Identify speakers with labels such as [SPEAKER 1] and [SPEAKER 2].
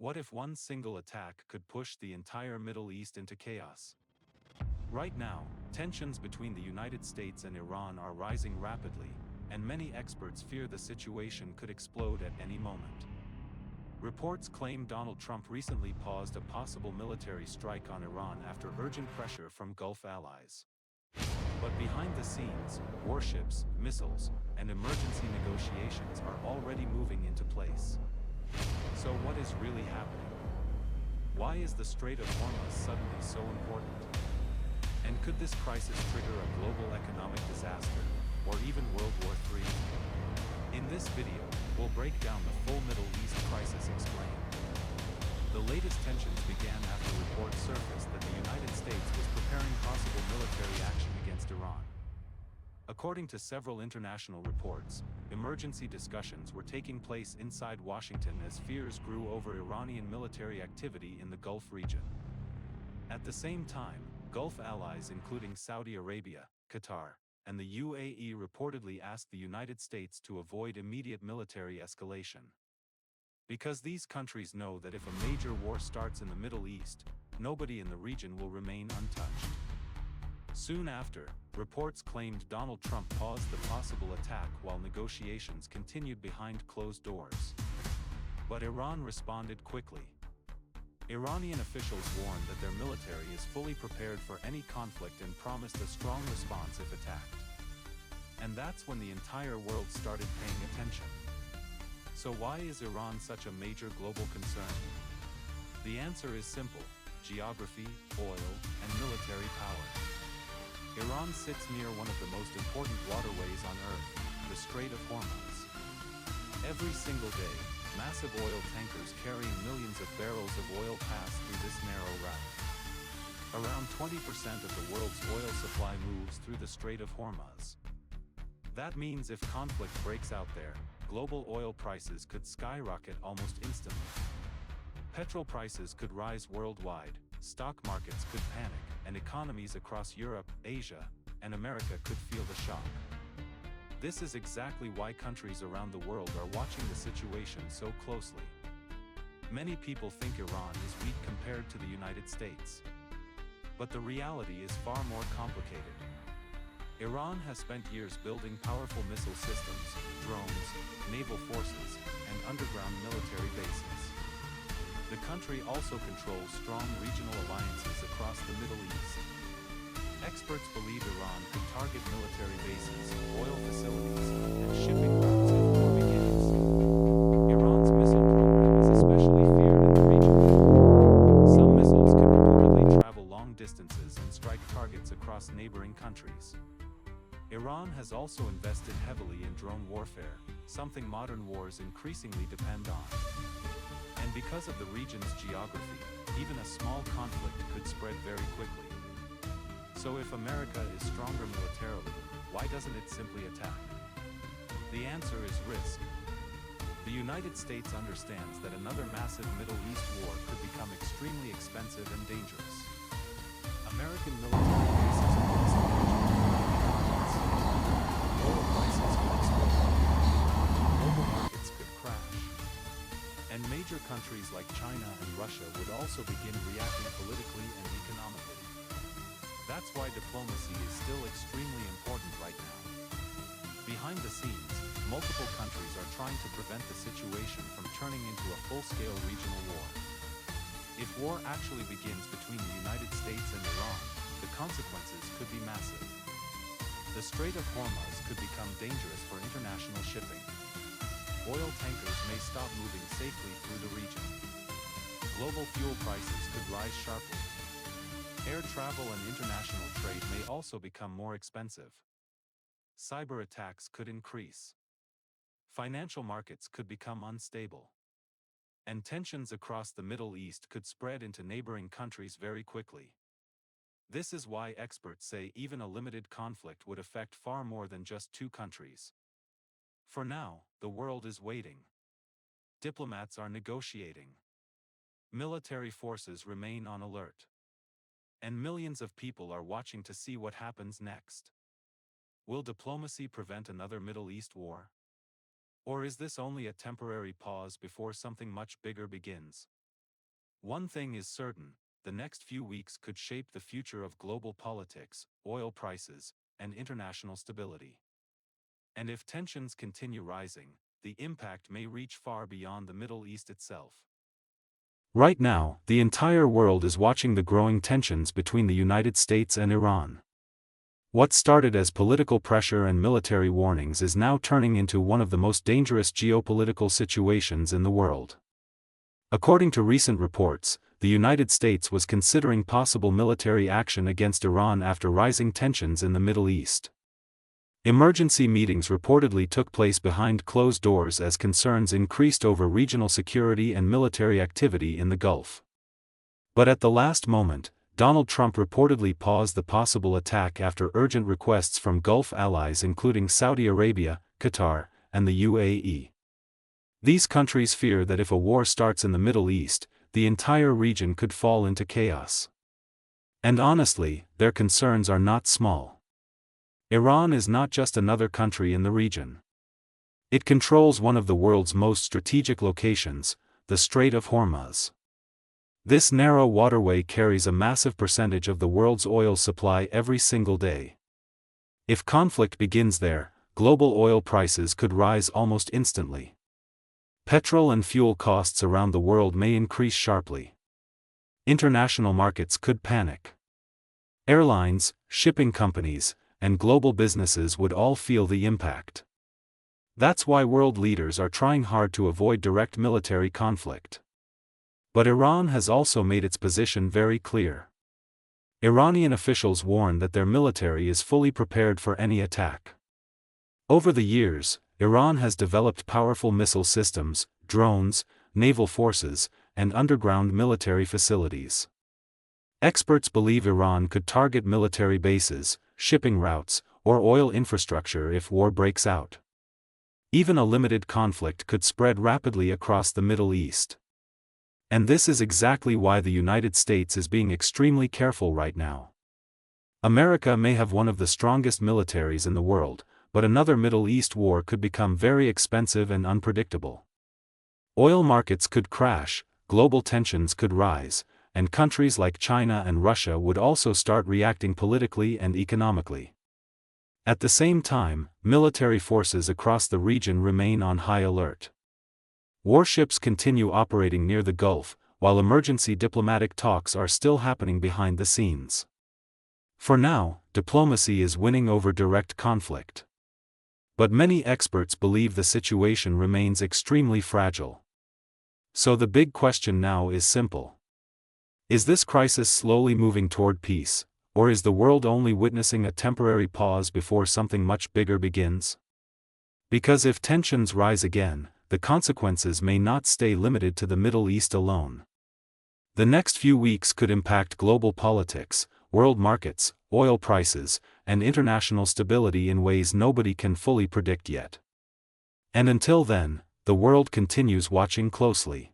[SPEAKER 1] What if one single attack could push the entire Middle East into chaos? Right now, tensions between the United States and Iran are rising rapidly, and many experts fear the situation could explode at any moment. Reports claim Donald Trump recently paused a possible military strike on Iran after urgent pressure from Gulf allies. But behind the scenes, warships, missiles, and emergency negotiations are already moving into place. So what is really happening? Why is the Strait of Hormuz suddenly so important? And could this crisis trigger a global economic disaster, or even World War III? In this video, we'll break down the full Middle East crisis explained. The latest tensions began after reports surfaced that the United States was preparing possible military action against Iran. According to several international reports, emergency discussions were taking place inside Washington as fears grew over Iranian military activity in the Gulf region. At the same time, Gulf allies including Saudi Arabia, Qatar, and the UAE reportedly asked the United States to avoid immediate military escalation. Because these countries know that if a major war starts in the Middle East, nobody in the region will remain untouched. Soon after, reports claimed Donald Trump paused the possible attack while negotiations continued behind closed doors. But Iran responded quickly. Iranian officials warned that their military is fully prepared for any conflict and promised a strong response if attacked. And that's when the entire world started paying attention. So why is Iran such a major global concern? The answer is simple: geography, oil, and military power. Iran sits near one of the most important waterways on Earth, the Strait of Hormuz. Every single day, massive oil tankers carrying millions of barrels of oil pass through this narrow route. Around 20% of the world's oil supply moves through the Strait of Hormuz. That means if conflict breaks out there, global oil prices could skyrocket almost instantly. Petrol prices could rise worldwide, stock markets could panic, and economies across Europe, Asia, and America could feel the shock. This is exactly why countries around the world are watching the situation so closely. Many people think Iran is weak compared to the United States. But the reality is far more complicated. Iran has spent years building powerful missile systems, drones, naval forces, and underground military bases. The country also controls strong regional alliances across the Middle East. Experts believe Iran could target military bases, oil facilities, and shipping routes if war begins. Iran's missile program is especially feared in the region. Some missiles can reportedly travel long distances and strike targets across neighboring countries. Iran has also invested heavily in drone warfare, something modern wars increasingly depend on. And because of the region's geography, even a small conflict could spread very quickly. So if America is stronger militarily, why doesn't it simply attack? The answer is risk. The United States understands that another massive Middle East war could become extremely expensive and dangerous. American military bases across the region oil prices could explode. Global markets could crash. And major countries like China and Russia would also begin reacting politically and economically. That's why diplomacy is still extremely important right now. Behind the scenes, multiple countries are trying to prevent the situation from turning into a full-scale regional war. If war actually begins between the United States and Iran, the consequences could be massive. The Strait of Hormuz could become dangerous for international shipping. Oil tankers may stop moving safely through the region. Global fuel prices could rise sharply. Air travel and international trade may also become more expensive. Cyber attacks could increase. Financial markets could become unstable. And tensions across the Middle East could spread into neighboring countries very quickly. This is why experts say even a limited conflict would affect far more than just two countries. For now, the world is waiting. Diplomats are negotiating. Military forces remain on alert. And millions of people are watching to see what happens next. Will diplomacy prevent another Middle East war? Or is this only a temporary pause before something much bigger begins? One thing is certain, the next few weeks could shape the future of global politics, oil prices, and international stability. And if tensions continue rising, the impact may reach far beyond the Middle East itself. Right now, the entire world is watching the growing tensions between the United States and Iran. What started as political pressure and military warnings is now turning into one of the most dangerous geopolitical situations in the world. According to recent reports, the United States was considering possible military action against Iran after rising tensions in the Middle East. Emergency meetings reportedly took place behind closed doors as concerns increased over regional security and military activity in the Gulf. But at the last moment, Donald Trump reportedly paused the possible attack after urgent requests from Gulf allies including Saudi Arabia, Qatar, and the UAE. These countries fear that if a war starts in the Middle East, the entire region could fall into chaos. And honestly, their concerns are not small. Iran is not just another country in the region. It controls one of the world's most strategic locations, the Strait of Hormuz. This narrow waterway carries a massive percentage of the world's oil supply every single day. If conflict begins there, global oil prices could rise almost instantly. Petrol and fuel costs around the world may increase sharply. International markets could panic. Airlines, shipping companies, and global businesses would all feel the impact. That's why world leaders are trying hard to avoid direct military conflict. But Iran has also made its position very clear. Iranian officials warn that their military is fully prepared for any attack. Over the years, Iran has developed powerful missile systems, drones, naval forces, and underground military facilities. Experts believe Iran could target military bases, shipping routes, or oil infrastructure if war breaks out. Even a limited conflict could spread rapidly across the Middle East. And this is exactly why the United States is being extremely careful right now. America may have one of the strongest militaries in the world, but another Middle East war could become very expensive and unpredictable. Oil markets could crash, global tensions could rise, and countries like China and Russia would also start reacting politically and economically. At the same time, military forces across the region remain on high alert. Warships continue operating near the Gulf, while emergency diplomatic talks are still happening behind the scenes. For now, diplomacy is winning over direct conflict. But many experts believe the situation remains extremely fragile. So the big question now is simple. Is this crisis slowly moving toward peace, or is the world only witnessing a temporary pause before something much bigger begins? Because if tensions rise again, the consequences may not stay limited to the Middle East alone. The next few weeks could impact global politics, world markets, oil prices, and international stability in ways nobody can fully predict yet. And until then, the world continues watching closely.